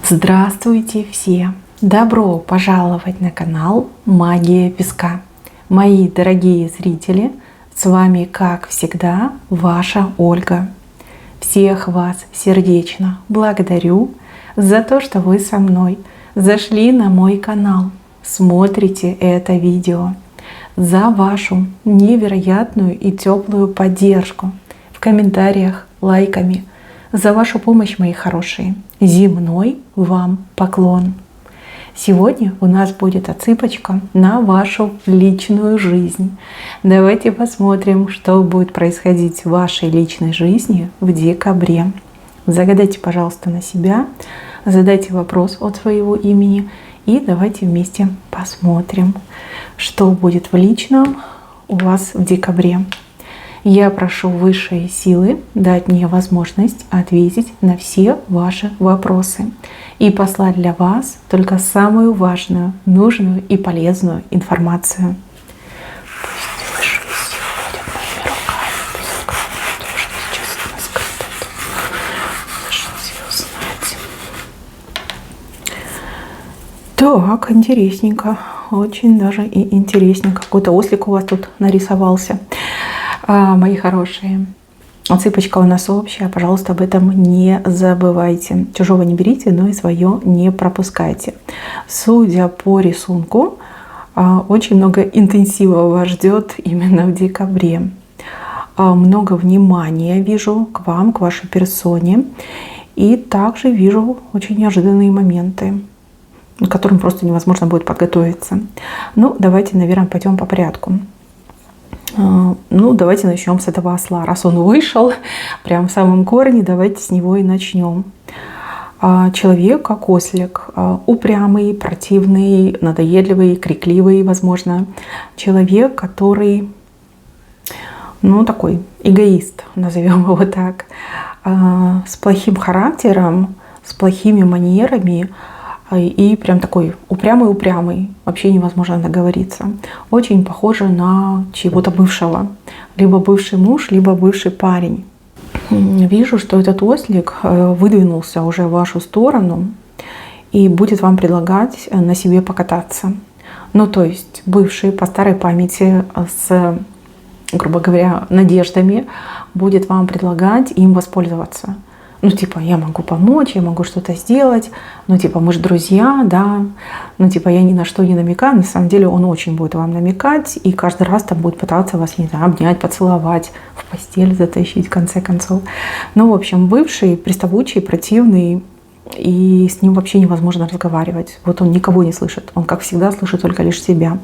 Здравствуйте все! Добро пожаловать на канал Магия Песка. Мои дорогие зрители, с вами, как всегда, ваша Ольга. Всех вас сердечно благодарю за то, что вы со мной зашли на мой канал, смотрите это видео, за вашу невероятную и теплую поддержку в комментариях, лайками, за вашу помощь, мои хорошие. Земной вам поклон. Сегодня у нас будет отсыпочка на вашу личную жизнь. Давайте посмотрим, что будет происходить в вашей личной жизни в декабре. Загадайте, пожалуйста, на себя, задайте вопрос от своего имени и давайте вместе посмотрим, что будет в личном у вас в декабре. Я прошу высшие силы дать мне возможность ответить на все ваши вопросы и послать для вас только самую важную, нужную и полезную информацию. Пусть высшие силы будут моими руками, пусть скрывают то, что сейчас от нас скрыто. Высшие знать. Так, интересненько. Очень даже и интересненько. Какой-то ослик у вас тут нарисовался. Мои хорошие, отсыпочка у нас общая, пожалуйста, об этом не забывайте. Чужого не берите, но и свое не пропускайте. Судя по рисунку, очень много интенсива вас ждет именно в декабре. Много внимания вижу к вам, к вашей персоне. И также вижу очень неожиданные моменты, к которым просто невозможно будет подготовиться. Ну, давайте, наверное, пойдем по порядку. Ну, давайте начнем с этого осла. Раз он вышел прямо в самом корне, давайте с него и начнем. Человек, как ослик, упрямый, противный, надоедливый, крикливый, возможно. Человек, который, ну, такой эгоист, назовем его так, с плохим характером, с плохими манерами. И прям такой упрямый, вообще невозможно договориться. Очень похоже на чьего-то бывшего. Либо бывший муж, либо бывший парень. Вижу, что этот ослик выдвинулся уже в вашу сторону и будет вам предлагать на себе покататься. Ну, то есть бывший по старой памяти с, грубо говоря, надеждами будет вам предлагать им воспользоваться. Ну, типа, я могу помочь, я могу что-то сделать. Ну, типа, мы же друзья, да. Ну, типа, я ни на что не намекаю. На самом деле он очень будет вам намекать. И каждый раз там будет пытаться вас, не знаю, обнять, поцеловать, в постель затащить, в конце концов. Ну, в общем, бывший, приставучий, противный. И с ним вообще невозможно разговаривать. Вот он никого не слышит. Он, как всегда, слышит только лишь себя.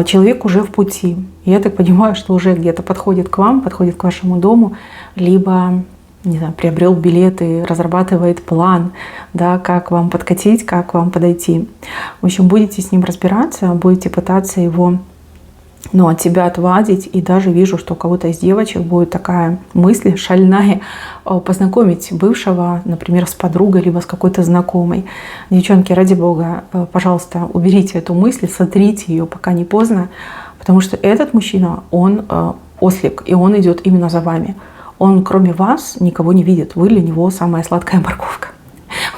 Человек уже в пути. Я так понимаю, что уже где-то подходит к вам, подходит к вашему дому. Либо, не знаю, приобрел билеты, разрабатывает план, да, как вам подкатить, как вам подойти. В общем, будете с ним разбираться, будете пытаться его, ну, от себя отвадить. И даже вижу, что у кого-то из девочек будет такая мысль шальная познакомить бывшего, например, с подругой, либо с какой-то знакомой. Девчонки, ради бога, пожалуйста, уберите эту мысль, сотрите ее, пока не поздно, потому что этот мужчина, он ослик, и он идет именно за вами. Он, кроме вас, никого не видит. Вы для него самая сладкая морковка.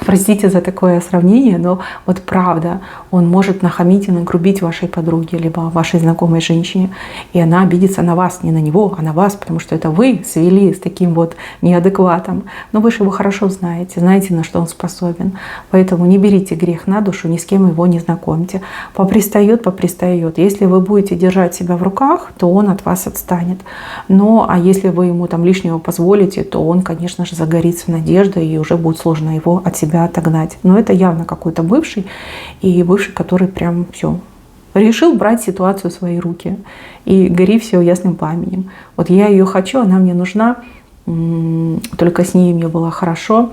Простите за такое сравнение, но вот правда, он может нахамить и нагрубить вашей подруге, либо вашей знакомой женщине, и она обидится на вас, не на него, а на вас, потому что это вы свели с таким вот неадекватом. Но вы же его хорошо знаете, знаете, на что он способен. Поэтому не берите грех на душу, ни с кем его не знакомьте. Попристает. Если вы будете держать себя в руках, то он от вас отстанет. Но а если вы ему там лишнего позволите, то он, конечно же, загорится надеждой, и уже будет сложно его от себя отогнать. Но это явно какой-то бывший, и бывший, который прям все решил брать ситуацию в свои руки. И гори все ясным пламенем. Вот я ее хочу, она мне нужна, только с ней мне было хорошо,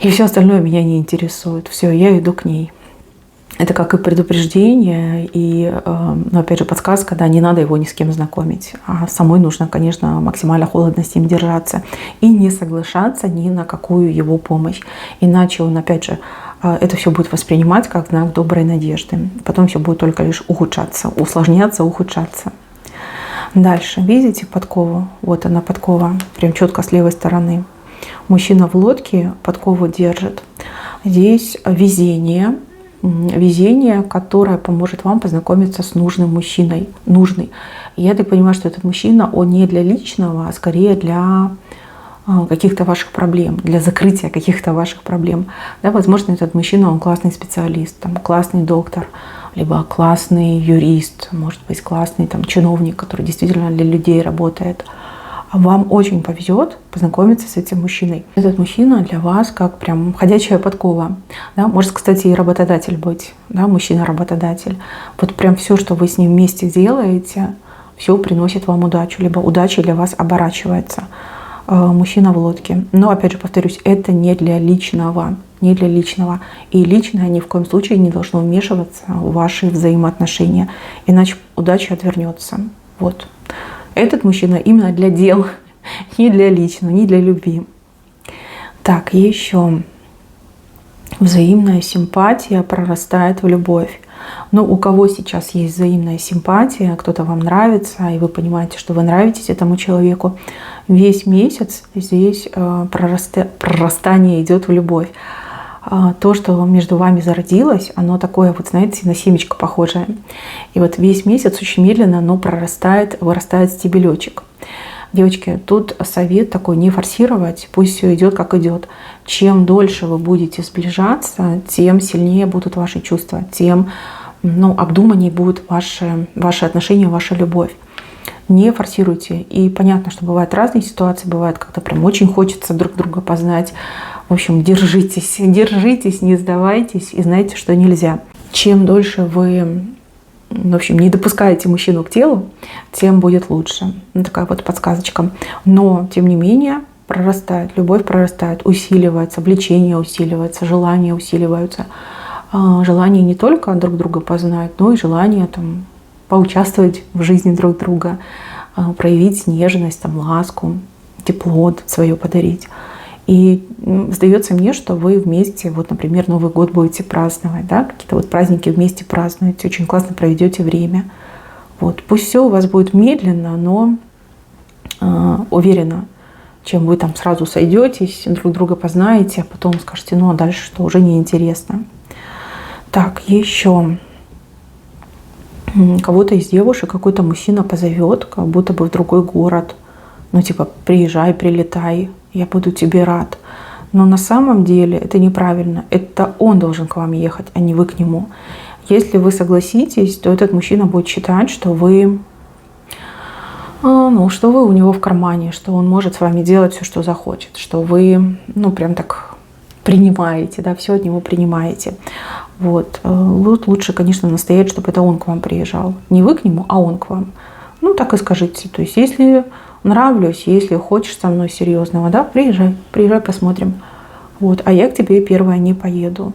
и все остальное меня не интересует. Все, я иду к ней. Это как и предупреждение, и, ну, опять же, подсказка, да, не надо его ни с кем знакомить. А самой нужно, конечно, максимально холодно с ним держаться и не соглашаться ни на какую его помощь. Иначе он, опять же, это все будет воспринимать как знак доброй надежды. Потом все будет только лишь ухудшаться, усложняться, ухудшаться. Дальше, видите подкову? Вот она, подкова, прям четко с левой стороны. Мужчина в лодке подкову держит. Здесь везение, которое поможет вам познакомиться с нужным мужчиной. Нужный. И я так понимаю, что этот мужчина, он не для личного, а скорее для каких-то ваших проблем, для закрытия каких-то ваших проблем. Да, возможно, этот мужчина, он классный специалист, там, классный доктор, либо классный юрист, может быть, классный там, чиновник, который действительно для людей работает. Вам очень повезет познакомиться с этим мужчиной. Этот мужчина для вас как прям ходячая подкова. Да? Может, кстати, и работодатель быть. Да? Мужчина-работодатель. Вот прям все, что вы с ним вместе делаете, все приносит вам удачу. Либо удача для вас оборачивается. Мужчина в лодке. Но, опять же, повторюсь, это не для личного. Не для личного. И личное ни в коем случае не должно вмешиваться в ваши взаимоотношения. Иначе удача отвернется. Вот. Этот мужчина именно для дел, не для личного, не для любви. Так, еще взаимная симпатия прорастает в любовь. Но у кого сейчас есть взаимная симпатия, кто-то вам нравится, и вы понимаете, что вы нравитесь этому человеку, весь месяц здесь прорастание идет в любовь. То, что между вами зародилось, оно такое, вот знаете, на семечко похожее. И вот весь месяц очень медленно оно прорастает, вырастает стебелечек. Девочки, тут совет такой: не форсировать, пусть все идет как идет. Чем дольше вы будете сближаться, тем сильнее будут ваши чувства, тем обдуманнее будут ваши отношения, ваша любовь. Не форсируйте. И понятно, что бывают разные ситуации, бывает, когда прям очень хочется друг друга познать. В общем, держитесь, не сдавайтесь и знайте, что нельзя. Чем дольше вы, в общем, не допускаете мужчину к телу, тем будет лучше. Такая вот подсказочка. Но, тем не менее, прорастает, любовь прорастает, усиливается, влечение усиливается, желания усиливаются. Желание не только друг друга познать, но и желание там поучаствовать в жизни друг друга, проявить нежность, там, ласку, тепло свое подарить. И сдается мне, что вы вместе, вот, например, Новый год будете праздновать, да, какие-то вот праздники вместе празднуете, очень классно проведете время. Вот. Пусть все у вас будет медленно, но уверенно. Чем вы там сразу сойдетесь, друг друга познаете, а потом скажете, а дальше что, уже неинтересно. Так, еще кого-то из девушек какой-то мужчина позовет, как будто бы в другой город. Типа, приезжай, прилетай, я буду тебе рад. Но на самом деле это неправильно. Это он должен к вам ехать, а не вы к нему. Если вы согласитесь, то этот мужчина будет считать, что вы у него в кармане, что он может с вами делать все, что захочет, что вы, прям так принимаете, да, все от него принимаете. Вот. Лучше, конечно, настоять, чтобы это он к вам приезжал. Не вы к нему, а он к вам. Так и скажите. То есть, если нравлюсь, если хочешь со мной серьезного, да, приезжай, посмотрим. Вот. А я к тебе первая не поеду.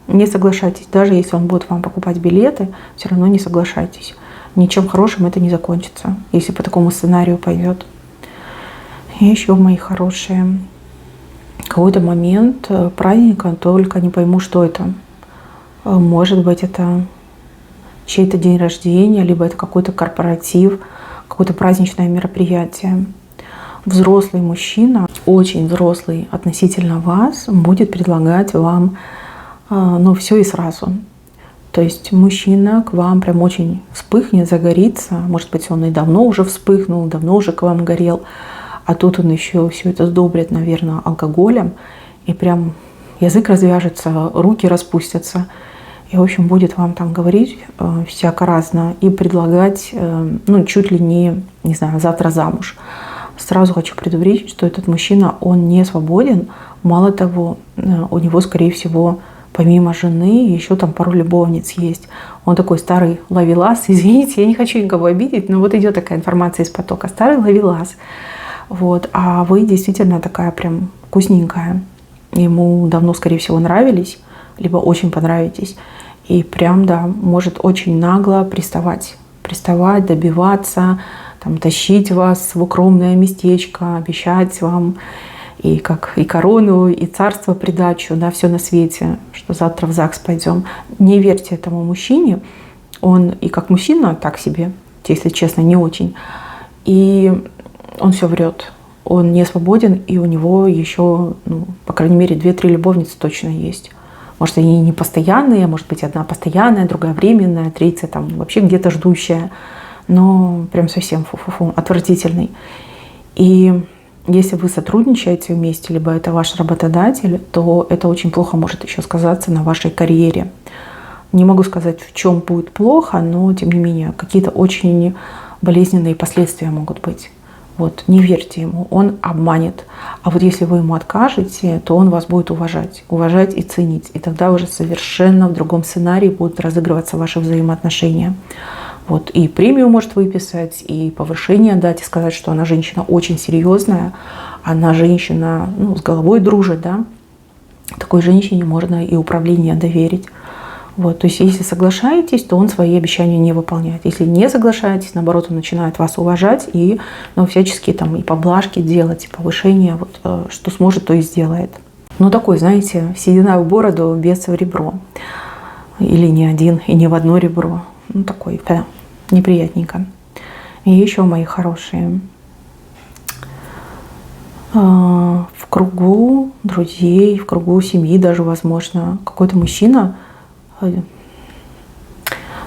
Не соглашайтесь. Даже если он будет вам покупать билеты, все равно не соглашайтесь. Ничем хорошим это не закончится, если по такому сценарию пойдет. И еще, мои хорошие, какой-то момент праздника, только не пойму, что это. Может быть, это чей-то день рождения, либо это какой-то корпоратив, какое-то праздничное мероприятие. Взрослый мужчина, очень взрослый относительно вас, будет предлагать вам все и сразу. То есть мужчина к вам прям очень вспыхнет, загорится. Может быть, он и давно уже вспыхнул, давно уже к вам горел. А тут он еще все это сдобрит, наверное, алкоголем. И прям язык развяжется, руки распустятся. И, в общем, будет вам там говорить всяко разно и предлагать, чуть ли не знаю, завтра замуж. Сразу хочу предупредить, что этот мужчина, он не свободен. Мало того, у него, скорее всего, помимо жены, еще там пару любовниц есть. Он такой старый ловелас. Извините, я не хочу никого обидеть, но вот идет такая информация из потока. Старый ловелас. Вот. А вы действительно такая прям вкусненькая. Ему давно, скорее всего, нравились, либо очень понравитесь. И прям, да, может очень нагло приставать, добиваться, там, тащить вас в укромное местечко, обещать вам и корону, и царство придачу, да, все на свете, что завтра в ЗАГС пойдем. Не верьте этому мужчине. Он и как мужчина так себе, если честно, не очень. И он все врет. Он не свободен, и у него еще, по крайней мере, 2-3 любовницы точно есть. Может, они не постоянные, может быть, одна постоянная, другая временная, третья там вообще где-то ждущая, но прям совсем фу-фу-фу, отвратительный. И если вы сотрудничаете вместе, либо это ваш работодатель, то это очень плохо может еще сказаться на вашей карьере. Не могу сказать, в чем будет плохо, но тем не менее какие-то очень болезненные последствия могут быть. Вот, не верьте ему, он обманет. А вот если вы ему откажете, то он вас будет уважать и ценить. И тогда уже совершенно в другом сценарии будут разыгрываться ваши взаимоотношения. Вот, и премию может выписать, и повышение дать, и сказать, что она женщина очень серьезная, она женщина, ну, с головой дружит, да. Такой женщине можно и управление доверить. Вот, то есть, если соглашаетесь, то он свои обещания не выполняет. Если не соглашаетесь, наоборот, он начинает вас уважать и, ну, всячески там и поблажки делать, и повышение, вот, что сможет, то и сделает. Ну, такой, знаете, седина в бороду, бес в ребро. Или не один, и не в одно ребро. Ну, такой, да, неприятненько. И еще, мои хорошие, в кругу друзей, в кругу семьи даже, возможно, какой-то мужчина,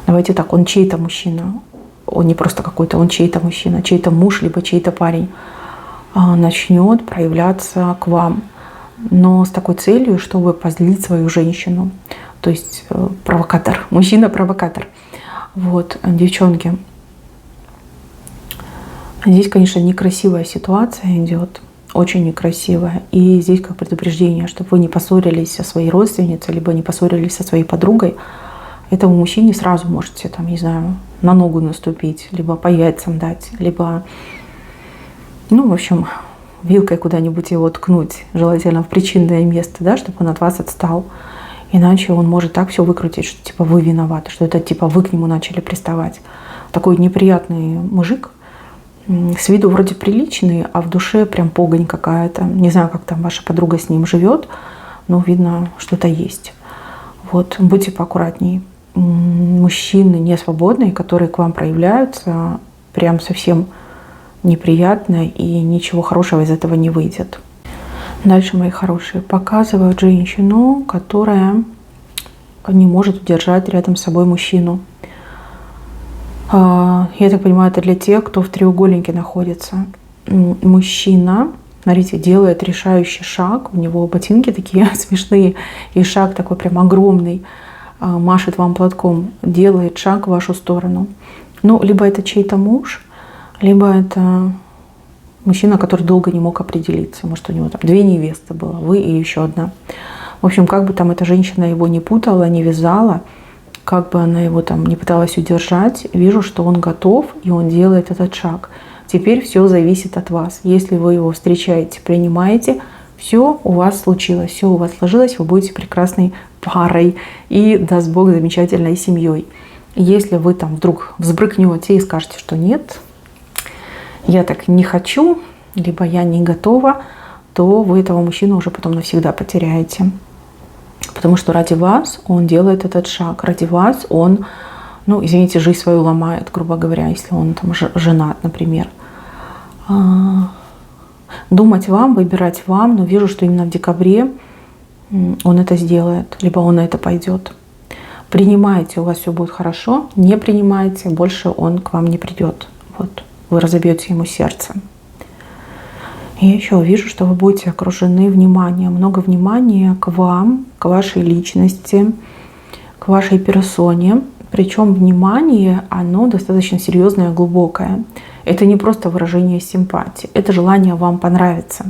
давайте так, он чей-то мужчина, он не просто какой-то, он чей-то мужчина, чей-то муж, либо чей-то парень, начнет проявляться к вам, но с такой целью, чтобы позлить свою женщину. То есть провокатор, мужчина-провокатор. Вот, девчонки, здесь, конечно, некрасивая ситуация идет. Очень некрасивая. И здесь как предупреждение, чтобы вы не поссорились со своей родственницей, либо не поссорились со своей подругой. Этому мужчине сразу можете, там, не знаю, на ногу наступить, либо по яйцам дать, либо, ну, в общем, вилкой куда-нибудь его ткнуть, желательно в причинное место, да, чтобы он от вас отстал. Иначе он может так все выкрутить, что типа вы виноваты, что это типа вы к нему начали приставать. Такой неприятный мужик, с виду вроде приличный, а в душе прям погонь какая-то. Не знаю, как там ваша подруга с ним живет, но видно, что-то есть. Вот, будьте поаккуратней. Мужчины несвободные, которые к вам проявляются, прям совсем неприятно, и ничего хорошего из этого не выйдет. Дальше, мои хорошие, показывают женщину, которая не может удержать рядом с собой мужчину. Я так понимаю, это для тех, кто в треугольнике находится. Мужчина, смотрите, делает решающий шаг, у него ботинки такие смешные, и шаг такой прям огромный, машет вам платком, делает шаг в вашу сторону. Ну, либо это чей-то муж, либо это мужчина, который долго не мог определиться. Может, у него там 2 невесты было, вы и еще одна. В общем, как бы там эта женщина его не путала, не вязала, как бы она его там не пыталась удержать, вижу, что он готов, и он делает этот шаг. Теперь все зависит от вас. Если вы его встречаете, принимаете, все у вас случилось, все у вас сложилось, вы будете прекрасной парой и, даст Бог, замечательной семьей. Если вы там вдруг взбрыкнете и скажете, что нет, я так не хочу, либо я не готова, то вы этого мужчину уже потом навсегда потеряете. Потому что ради вас он делает этот шаг, ради вас он, ну, извините, жизнь свою ломает, грубо говоря, если он там женат, например. Думать вам, выбирать вам, но вижу, что именно в декабре он это сделает, либо он на это пойдет. Принимаете, у вас все будет хорошо, не принимаете, больше он к вам не придет. Вот, вы разобьете ему сердце. И еще вижу, что вы будете окружены вниманием, много внимания к вам, к вашей личности, к вашей персоне. Причем внимание, оно достаточно серьезное и глубокое. Это не просто выражение симпатии, это желание вам понравиться.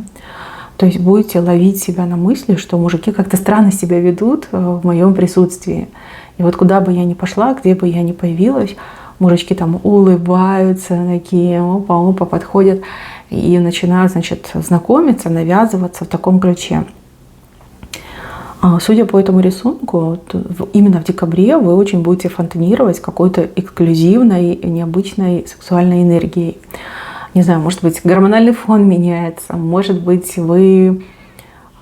То есть будете ловить себя на мысли, что мужики как-то странно себя ведут в моем присутствии. И вот куда бы я ни пошла, где бы я ни появилась, мужички там улыбаются, такие, опа-опа, подходят и начинают, значит, знакомиться, навязываться в таком ключе. Судя по этому рисунку, именно в декабре вы очень будете фонтанировать какой-то эксклюзивной, необычной сексуальной энергией. Не знаю, может быть, гормональный фон меняется, может быть, вы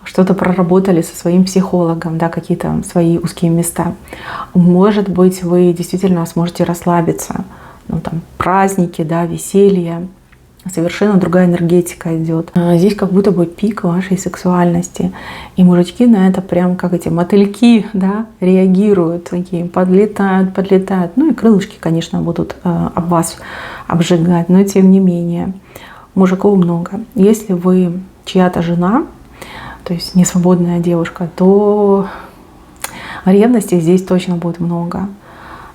что-то проработали со своим психологом, да, какие-то свои узкие места. Может быть, вы действительно сможете расслабиться. Ну, там, праздники, да, веселье. совершенно другая энергетика идет. Здесь как будто бы пик вашей сексуальности. И мужички на это прям как эти мотыльки, да, реагируют, такие подлетают, подлетают. Ну и крылышки, конечно, будут об вас обжигать, но тем не менее. Мужиков много. Если вы чья-то жена, то есть не свободная девушка, то ревности здесь точно будет много.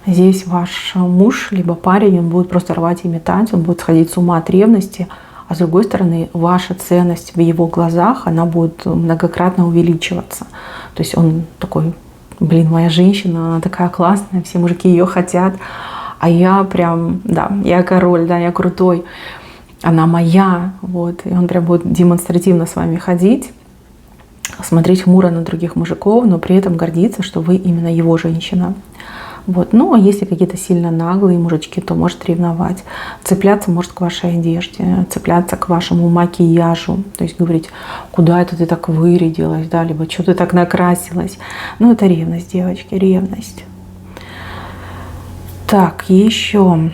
Здесь ваш муж, либо парень, он будет просто рвать и метать, он будет сходить с ума от ревности, а с другой стороны, ваша ценность в его глазах, она будет многократно увеличиваться. То есть он такой, блин, моя женщина, она такая классная, все мужики ее хотят, а я прям, да, я король, да, я крутой, она моя, вот, и он прям будет демонстративно с вами ходить, смотреть хмуро на других мужиков, но при этом гордиться, что вы именно его женщина. Вот. Ну, а если какие-то сильно наглые мужички, то может ревновать. Цепляться может к вашей одежде, цепляться к вашему макияжу. То есть говорить, куда это ты так вырядилась, да, либо что ты так накрасилась. Ну, это ревность, девочки, ревность. Так, еще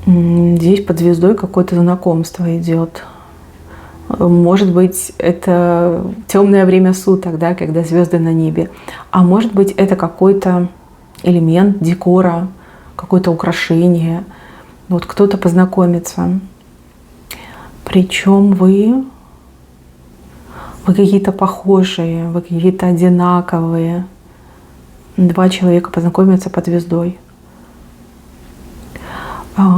здесь под звездой какое-то знакомство идет. Может быть, это темное время суток, да, когда звезды на небе. А может быть, это какой-то элемент декора, какое-то украшение. Вот кто-то познакомится. Причем вы какие-то похожие, вы какие-то одинаковые. Два человека познакомятся под звездой.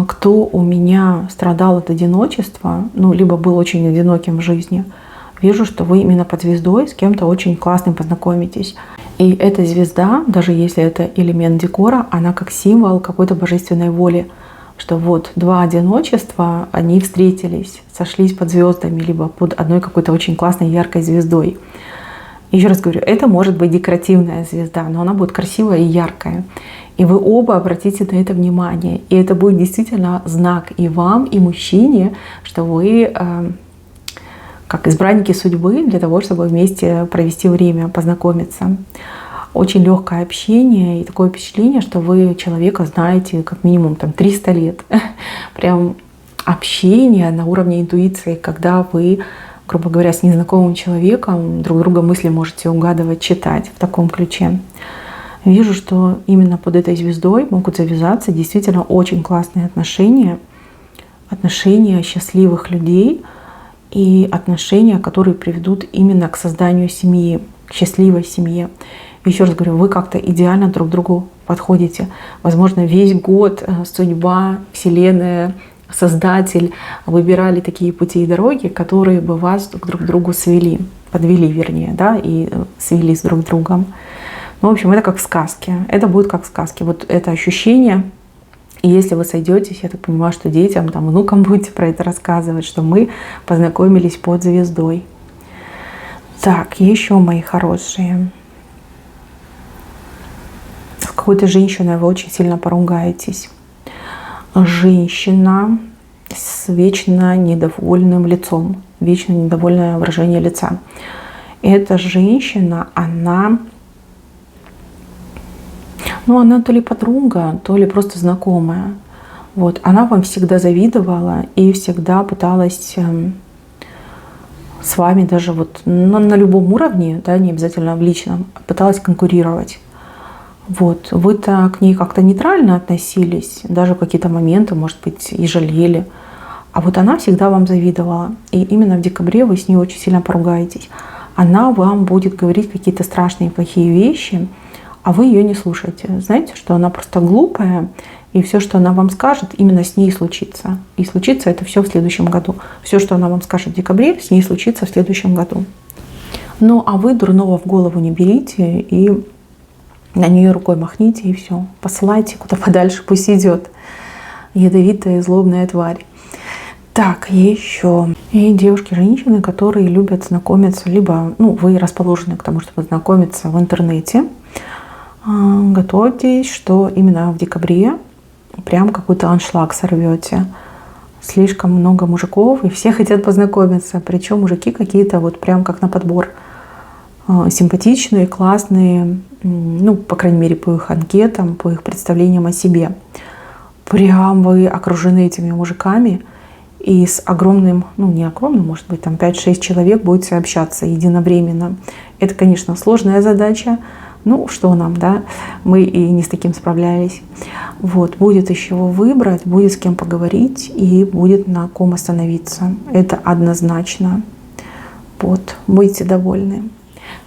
Кто у меня страдал от одиночества, ну, либо был очень одиноким в жизни, вижу, что вы именно под звездой с кем-то очень классным познакомитесь. И эта звезда, даже если это элемент декора, она как символ какой-то божественной воли, что вот два одиночества, они встретились, сошлись под звездами, либо под одной какой-то очень классной яркой звездой. Еще раз говорю, это может быть декоративная звезда, но она будет красивая и яркая. И вы оба обратите на это внимание. И это будет действительно знак и вам, и мужчине, что вы как избранники судьбы для того, чтобы вместе провести время, познакомиться. Очень легкое общение и такое впечатление, что вы человека знаете как минимум там 300 лет. Прям общение на уровне интуиции, когда вы, грубо говоря, с незнакомым человеком друг друга мысли можете угадывать, читать в таком ключе. Вижу, что именно под этой звездой могут завязаться действительно очень классные отношения, отношения счастливых людей и отношения, которые приведут именно к созданию семьи, к счастливой семье. Еще раз говорю, вы как-то идеально друг к другу подходите. Возможно, весь год судьба, Вселенная, Создатель выбирали такие пути и дороги, которые бы вас друг к другу свели, подвели, вернее, да, и свели с друг другом. Ну, в общем, это как в сказке. Это будет как в сказке. Вот это ощущение. И если вы сойдетесь, я так понимаю, что детям, там, внукам будете про это рассказывать, что мы познакомились под звездой. Так, еще, мои хорошие. С какой-то женщиной вы очень сильно поругаетесь. Женщина с вечно недовольным лицом. Вечно недовольное выражение лица. Эта женщина, она то ли подруга, то ли просто знакомая. Вот. Она вам всегда завидовала и всегда пыталась с вами даже вот на любом уровне, да, не обязательно в личном, пыталась конкурировать. Вот. Вы-то к ней как-то нейтрально относились, даже в какие-то моменты, может быть, и жалели. А вот она всегда вам завидовала. И именно в декабре вы с ней очень сильно поругаетесь. Она вам будет говорить какие-то страшные, плохие вещи, а вы ее не слушаете. Знаете, что она просто глупая, и все, что она вам скажет, именно с ней случится. И случится это все в следующем году. Все, что она вам скажет в декабре, с ней случится в следующем году. Ну, а вы дурного в голову не берите и на нее рукой махните, и все. Посылайте куда подальше, пусть идет. Ядовитая и злобная тварь. Так, еще. И девушки-женщины, которые любят знакомиться, либо вы расположены к тому, чтобы знакомиться в интернете. Готовьтесь, что именно в декабре прям какой-то аншлаг сорвете. Слишком много мужиков, и все хотят познакомиться. Причем мужики какие-то вот прям как на подбор. Симпатичные, классные, по крайней мере, по их анкетам, по их представлениям о себе. Прям вы окружены этими мужиками, и с огромным, ну не огромным, может быть, там 5-6 человек будете общаться единовременно. Это, конечно, сложная задача. Ну, что нам, да, мы и не с таким справлялись. Вот, будет из чего выбрать, будет с кем поговорить и будет на ком остановиться. Это однозначно. Вот, будете довольны.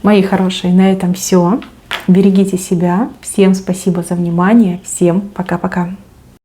Мои хорошие, на этом все. Берегите себя. Всем спасибо за внимание. Всем пока-пока.